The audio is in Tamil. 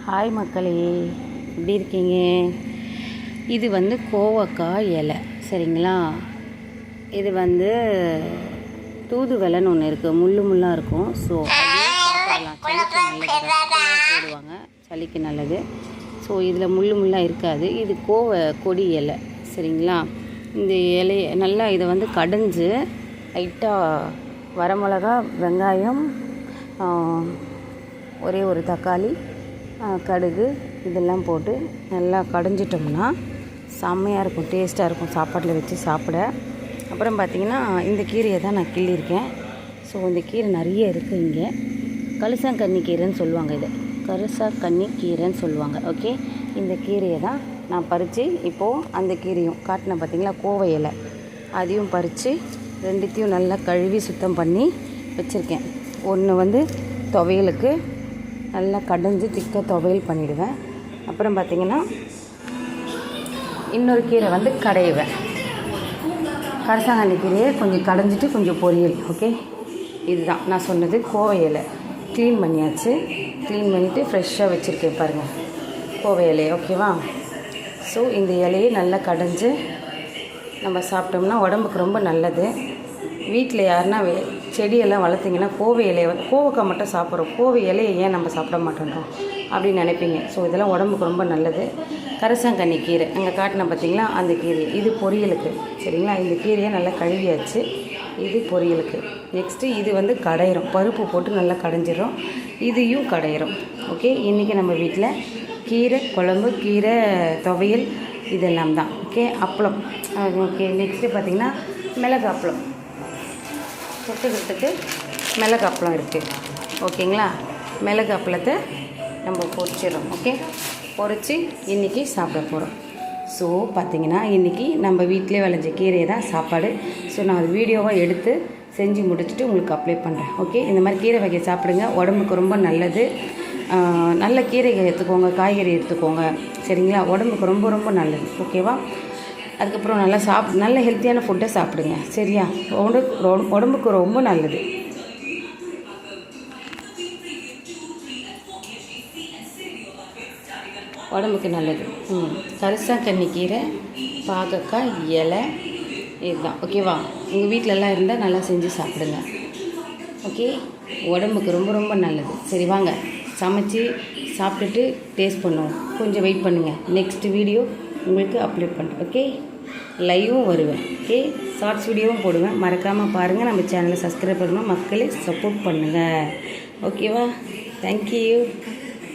ஹாய் மக்களே, எப்படி இருக்கீங்க? இது வந்து கோவக்காய் இலை, சரிங்களா? இது வந்து தூதுவளைன்னு ஒன்று இருக்குது, முள்ளாக இருக்கும். ஸோ சாப்பிடலாம், சளிக்கு போடுவாங்க, சளிக்கு நல்லது. ஸோ இதில் முள்ளாக இருக்காது. இது கொடி இலை, சரிங்களா? இந்த இலையை நல்லா இதை வந்து கடைஞ்சி லைட்டாக வரமிளகா, வெங்காயம், ஒரே ஒரு தக்காளி, கடுகு இதெல்லாம் போட்டு நல்லா கடைஞ்சிட்டோம்னா செம்மையாக இருக்கும், டேஸ்ட்டாக இருக்கும் சாப்பாட்டில் வச்சு சாப்பிட. அப்புறம் பார்த்திங்கன்னா இந்த கீரையை தான் நான் கிள்ளியிருக்கேன். ஸோ இந்த கீரை நிறைய இருக்குது இங்கே. கரிசலாங்கண்ணி கீரைன்னு சொல்லுவாங்க, இதை கரிசலாங்கண்ணி கீரைன்னு சொல்லுவாங்க. ஓகே, இந்த கீரையை தான் நான் பறித்து இப்போது அந்த கீரையும் காட்டினேன் பார்த்திங்களா, கோவை இலை, அதையும் பறித்து ரெண்டுத்தையும் நல்லா கழுவி சுத்தம் பண்ணி வச்சுருக்கேன். ஒன்று வந்து துவையலுக்கு நல்லா கடைஞ்சி திக்காக துவையல் பண்ணிவிடுவேன். அப்புறம் பார்த்திங்கன்னா இன்னொரு கீரை வந்து கடைவேன். கரிசலாங்கண்ணி கீரையை கொஞ்சம் கடைஞ்சிட்டு கொஞ்சம் பொரியல். ஓகே, இதுதான் நான் சொன்னது கோவை இலை. க்ளீன் பண்ணியாச்சு, க்ளீன் பண்ணிவிட்டு ஃப்ரெஷ்ஷாக வச்சுருக்கேன் பாருங்கள் கோவை இலையை. ஓகேவா? ஸோ இந்த இலையை நல்லா கடைஞ்சி நம்ம சாப்பிட்டோம்னா உடம்புக்கு ரொம்ப நல்லது. வீட்டில் யாருன்னா செடியெல்லாம் வளர்த்திங்கன்னா கோவை இலையை கோவக்காய் மட்டும் சாப்பிட்றோம், கோவை இலையை ஏன் நம்ம சாப்பிட மாட்டோன்றோம் அப்படின்னு நினைப்பீங்க. ஸோ இதெல்லாம் உடம்புக்கு ரொம்ப நல்லது. கரிசலாங்கண்ணி கீரை அங்கே காட்டின பார்த்திங்களா, அந்த கீரை இது பொரியலுக்கு, சரிங்களா? இந்த கீரையை நல்லா கழுவியாச்சு, இது பொரியலுக்கு. நெக்ஸ்ட்டு இது வந்து கடையிறோம், பருப்பு போட்டு நல்லா கடைஞ்சிடும், இதையும் கடையிறோம். ஓகே, இன்றைக்கி நம்ம வீட்டில் கீரை குழம்பு, கீரை துவையல் இதெல்லாம் தான். ஓகே, அப்பளம். ஓகே, நெக்ஸ்ட்டு பார்த்திங்கன்னா மிளகு அப்பளம், தொட்டுக்கிறதுக்கு மிளகு அப்பளம் இருக்குது. ஓகேங்களா? மிளகு அப்பளத்தை நம்ம பொரிச்சிடறோம். ஓகே, பொரித்து இன்றைக்கி சாப்பிட போகிறோம். ஸோ பார்த்திங்கன்னா இன்றைக்கி நம்ம வீட்டிலே விளைஞ்ச கீரையை தான் சாப்பாடு. ஸோ நான் அது வீடியோவாக எடுத்து செஞ்சு முடிச்சுட்டு உங்களுக்கு அப்ளை பண்ணுறேன். ஓகே, இந்த மாதிரி கீரை வகையை சாப்பிடுங்க, உடம்புக்கு ரொம்ப நல்லது. நல்ல கீரைகள் எடுத்துக்கோங்க, காய்கறி எடுத்துக்கோங்க, சரிங்களா? உடம்புக்கு ரொம்ப ரொம்ப நல்லது. ஓகேவா? அதுக்கப்புறம் நல்லா நல்ல ஹெல்த்தியான ஃபுட்டை சாப்பிடுங்க, சரியா? உடம்புக்கு ரொம்ப நல்லது. உடம்புக்கு நல்லது. கரிசலாங்கண்ணி கீரை, பாகக்காய் இலை, இதுதான். ஓகேவா? உங்கள் வீட்டிலலாம் இருந்தால் நல்லா செஞ்சு சாப்பிடுங்க. ஓகே, உடம்புக்கு ரொம்ப ரொம்ப நல்லது. சரி, வாங்க சமைச்சி சாப்பிட்டுட்டு டேஸ்ட் பண்ணுவோம். கொஞ்சம் வெயிட் பண்ணுங்கள், நெக்ஸ்ட் வீடியோ உங்களுக்கு அப்லோட் பண்ணுறேன். ஓகே, லைவும் வருவேன். ஓகே, ஷார்ட்ஸ் வீடியோவும் போடுவேன், மறக்காமல் பாருங்கள். நம்ம சேனலை சப்ஸ்கிரைப் பண்ணணும், மக்களே சப்போர்ட் பண்ணுங்கள். ஓகேவா? தேங்க்யூ.